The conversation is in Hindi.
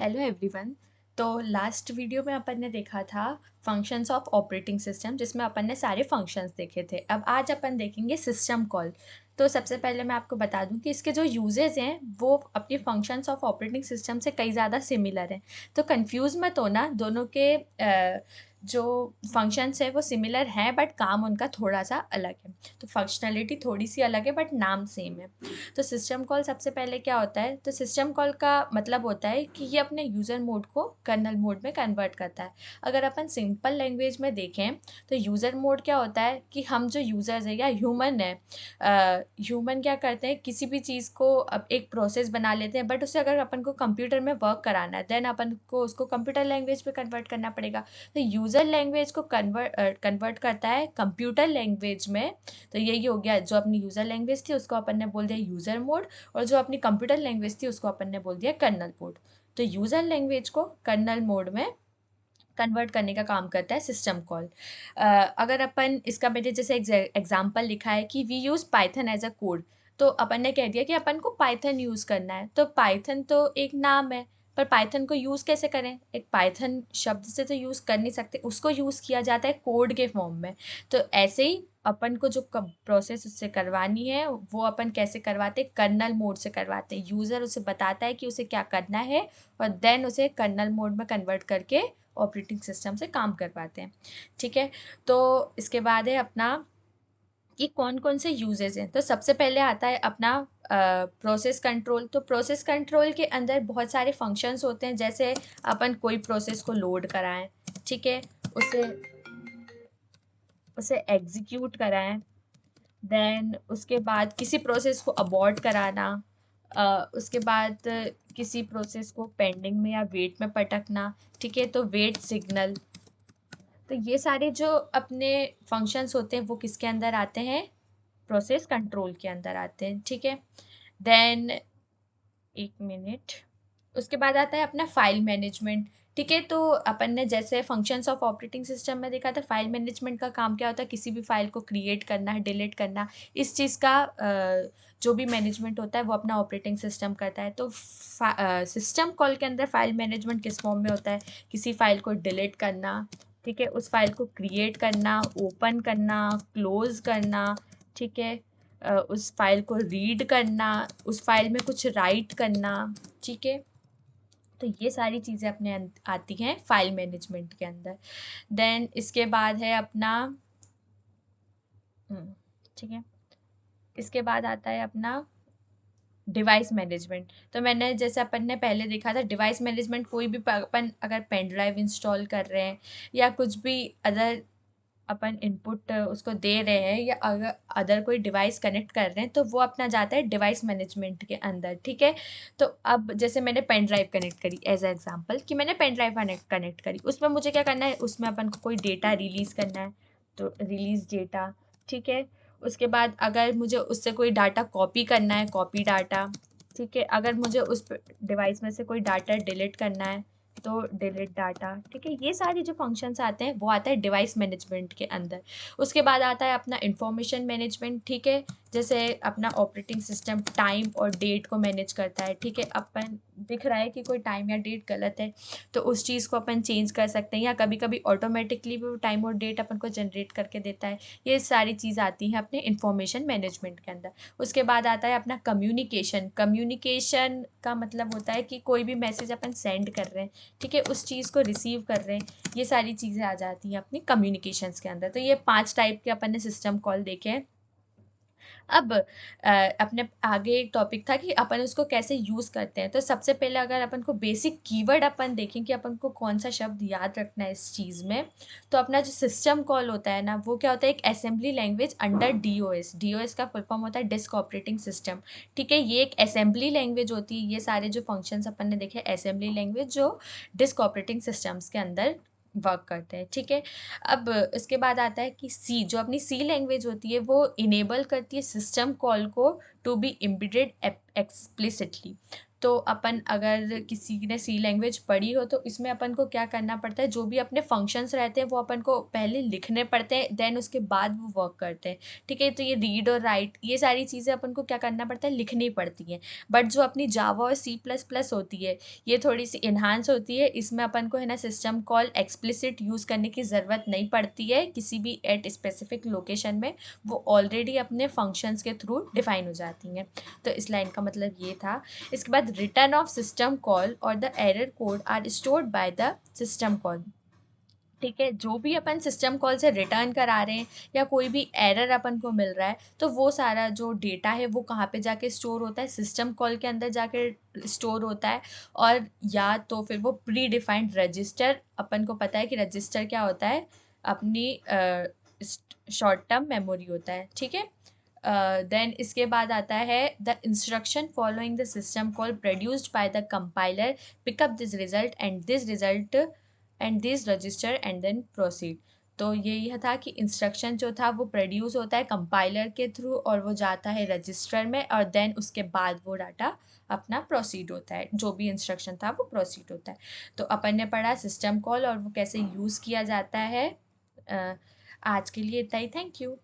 Hello everyone. तो लास्ट वीडियो में अपन ने देखा था फंक्शंस ऑफ ऑपरेटिंग सिस्टम, जिसमें अपन ने सारे फंक्शंस देखे थे। अब आज अपन देखेंगे सिस्टम कॉल। तो सबसे पहले मैं आपको बता दूं कि इसके जो यूजेस हैं वो अपनी फंक्शंस ऑफ ऑपरेटिंग सिस्टम से कई ज़्यादा सिमिलर हैं। तो कंफ्यूज मत होना, दोनों के जो फंक्शंस है वो सिमिलर हैं बट काम उनका थोड़ा सा अलग है। तो फंक्शनलिटी थोड़ी सी अलग है बट नाम सेम है। तो सिस्टम कॉल सबसे पहले क्या होता है, तो सिस्टम कॉल का मतलब होता है कि ये अपने यूज़र मोड को कर्नल मोड में कन्वर्ट करता है। अगर अपन सिंपल लैंग्वेज में देखें तो यूज़र मोड क्या होता है कि हम जो यूज़र्स है या ह्यूमन है, ह्यूमन क्या करते हैं, किसी भी चीज़ को अब एक प्रोसेस बना लेते हैं, बट उसे अगर अपन को कंप्यूटर में वर्क कराना है देन अपन को उसको कंप्यूटर लैंग्वेज में कन्वर्ट करना पड़ेगा। तो यूज़र लैंग्वेज को कन्वर्ट करता है कंप्यूटर लैंग्वेज में। तो यही हो गया, जो अपनी यूज़र लैंग्वेज थी उसको अपन ने बोल दिया यूज़र मोड, और जो अपनी कंप्यूटर लैंग्वेज थी उसको अपन ने बोल दिया कर्नल मोड। तो यूज़र लैंग्वेज को कर्नल मोड में कन्वर्ट करने का काम करता है सिस्टम कॉल। अगर अपन इसका मैंने जैसे एग्जाम्पल लिखा है कि we use Python as a code, तो अपन ने कह दिया कि अपन को पाइथन यूज़ करना है। तो पाइथन तो एक नाम है, पर पाइथन को यूज़ कैसे करें, एक पाइथन शब्द से तो यूज़ कर नहीं सकते, उसको यूज़ किया जाता है कोड के फॉर्म में। तो ऐसे ही अपन को जो प्रोसेस उससे करवानी है वो अपन कैसे करवाते हैं, कर्नल मोड से करवाते हैं। यूज़र उसे बताता है कि उसे क्या करना है और देन उसे कर्नल मोड में कन्वर्ट करके ऑपरेटिंग सिस्टम से काम करवाते हैं। ठीक है। तो इसके बाद है अपना कि कौन कौन से यूजेस हैं। तो सबसे पहले आता है अपना प्रोसेस कंट्रोल। तो प्रोसेस कंट्रोल के अंदर बहुत सारे फंक्शंस होते हैं, जैसे अपन कोई प्रोसेस को लोड कराएं, ठीक है, उसे उसे एग्जीक्यूट कराएं, देन उसके बाद किसी प्रोसेस को अबॉर्ट कराना, उसके बाद किसी प्रोसेस को पेंडिंग में या वेट में पटकना, ठीक है, तो वेट सिग्नल। तो ये सारे जो अपने फंक्शंस होते हैं वो किसके अंदर आते हैं, प्रोसेस कंट्रोल के अंदर आते हैं। ठीक है। देन एक मिनट, उसके बाद आता है अपना फाइल मैनेजमेंट। ठीक है। तो अपन ने जैसे फंक्शंस ऑफ ऑपरेटिंग सिस्टम में देखा था, फाइल मैनेजमेंट का काम क्या होता है, किसी भी फाइल को क्रिएट करना है, डिलीट करना, इस चीज़ का जो भी मैनेजमेंट होता है वो अपना ऑपरेटिंग सिस्टम करता है। तो सिस्टम कॉल के अंदर फाइल मैनेजमेंट किस फॉर्म में होता है, किसी फाइल को डिलीट करना, ठीक है, उस फाइल को क्रिएट करना, ओपन करना, क्लोज करना, ठीक है, उस फाइल को रीड करना, उस फाइल में कुछ राइट करना, ठीक है। तो ये सारी चीज़ें अपने आती हैं फाइल मैनेजमेंट के अंदर। देन इसके बाद है अपना ठीक है, इसके बाद आता है अपना डिवाइस मैनेजमेंट। तो मैंने जैसे अपन ने पहले देखा था, डिवाइस मैनेजमेंट कोई भी अपन अगर पेन ड्राइव इंस्टॉल कर रहे हैं या कुछ भी अदर अपन इनपुट उसको दे रहे हैं, या अगर अदर कोई डिवाइस कनेक्ट कर रहे हैं तो वो अपना जाता है डिवाइस मैनेजमेंट के अंदर। ठीक है। तो अब जैसे मैंने पेन ड्राइव कनेक्ट करी, एज एग्जांपल कि मैंने पेन ड्राइव कनेक्ट करी, उसमें मुझे क्या करना है, उसमें अपन को कोई डेटा रिलीज़ करना है, तो रिलीज़ डेटा, ठीक है। उसके बाद अगर मुझे उससे कोई डाटा कॉपी करना है, कॉपी डाटा, ठीक है। अगर मुझे उस डिवाइस में से कोई डाटा डिलीट करना है तो डिलीट डाटा, ठीक है। ये सारे जो फंक्शंस आते हैं वो आता है डिवाइस मैनेजमेंट के अंदर। उसके बाद आता है अपना इंफॉर्मेशन मैनेजमेंट। ठीक है। जैसे अपना ऑपरेटिंग सिस्टम टाइम और डेट को मैनेज करता है, ठीक है। अपन दिख रहा है कि कोई टाइम या डेट गलत है तो उस चीज़ को अपन चेंज कर सकते हैं, या कभी कभी ऑटोमेटिकली भी टाइम और डेट अपन को जनरेट करके देता है। ये सारी चीज़ आती है अपने इंफॉर्मेशन मैनेजमेंट के अंदर। उसके बाद आता है अपना कम्युनिकेशन। कम्युनिकेशन का मतलब होता है कि कोई भी मैसेज अपन सेंड कर रहे हैं, ठीक है, उस चीज़ को रिसीव कर रहे हैं, ये सारी चीज़ें आ जाती हैं अपनी कम्युनिकेशंस के अंदर। तो ये 5 टाइप के अपन ने सिस्टम कॉल देखे हैं। अब अपने आगे एक टॉपिक था कि अपन उसको कैसे यूज़ करते हैं। तो सबसे पहले अगर अपन को बेसिक कीवर्ड अपन देखें कि अपन को कौन सा शब्द याद रखना है इस चीज़ में, तो अपना जो सिस्टम कॉल होता है ना, वो क्या होता है, एक assembly language under DOS. DOS का फुल फॉर्म होता है डिस्क ऑपरेटिंग सिस्टम। ठीक है। ये एक असेंबली लैंग्वेज होती है। ये सारे जो फंक्शंस अपन ने देखे असेंबली लैंग्वेज जो डिस्क ऑपरेटिंग सिस्टम्स के अंदर वर्क करते हैं। ठीक है। अब इसके बाद आता है कि सी, जो अपनी सी लैंग्वेज होती है वो इनेबल करती है सिस्टम कॉल को टू बी एम्बेडेड एक्सप्लिसिटली। तो अपन अगर किसी ने सी लैंग्वेज पढ़ी हो तो इसमें अपन को क्या करना पड़ता है, जो भी अपने फंक्शंस रहते हैं वो अपन को पहले लिखने पड़ते हैं, देन उसके बाद वो वर्क करते हैं। ठीक है, तो ये रीड और राइट ये सारी चीज़ें अपन को क्या करना पड़ता है, लिखनी पड़ती हैं। बट जो अपनी जावा और सी प्लस प्लस होती है ये थोड़ी सी इन्हांस होती है, इसमें अपन को है ना सिस्टम कॉल एक्सप्लिसिट यूज़ करने की ज़रूरत नहीं पड़ती है किसी भी एट स्पेसिफिक लोकेशन में, वो ऑलरेडी अपने फंक्शंस के थ्रू डिफाइन हो जाती हैं। तो इस लाइन का मतलब ये था। इसके बाद रिटर्न ऑफ सिस्टम कॉल और the error code are stored by the system call. ठीक है, जो भी अपन सिस्टम कॉल से रिटर्न करा रहे हैं या कोई भी एरर अपन को मिल रहा है तो वो सारा जो डेटा है वो कहाँ पे जाके स्टोर होता है, सिस्टम कॉल के अंदर जाके स्टोर होता है। और या तो फिर वो प्री डिफाइंड रजिस्टर, अपन को पता है कि रजिस्टर क्या होता है, अपनी शॉर्ट टर्म मेमोरी होता है। ठीक है, देन इसके बाद आता है the instruction following the system call produced by the compiler pick up this result and this register and then proceed. तो यह था कि इंस्ट्रक्शन जो था वो प्रोड्यूस होता है कंपाइलर के थ्रू और वो जाता है रजिस्टर में, और देन उसके बाद वो डाटा अपना प्रोसीड होता है, जो भी इंस्ट्रक्शन था वो प्रोसीड होता है। तो अपन ने पढ़ा सिस्टम कॉल और वो कैसे यूज़ किया जाता है। आज के लिए इतना ही, थैंक यू।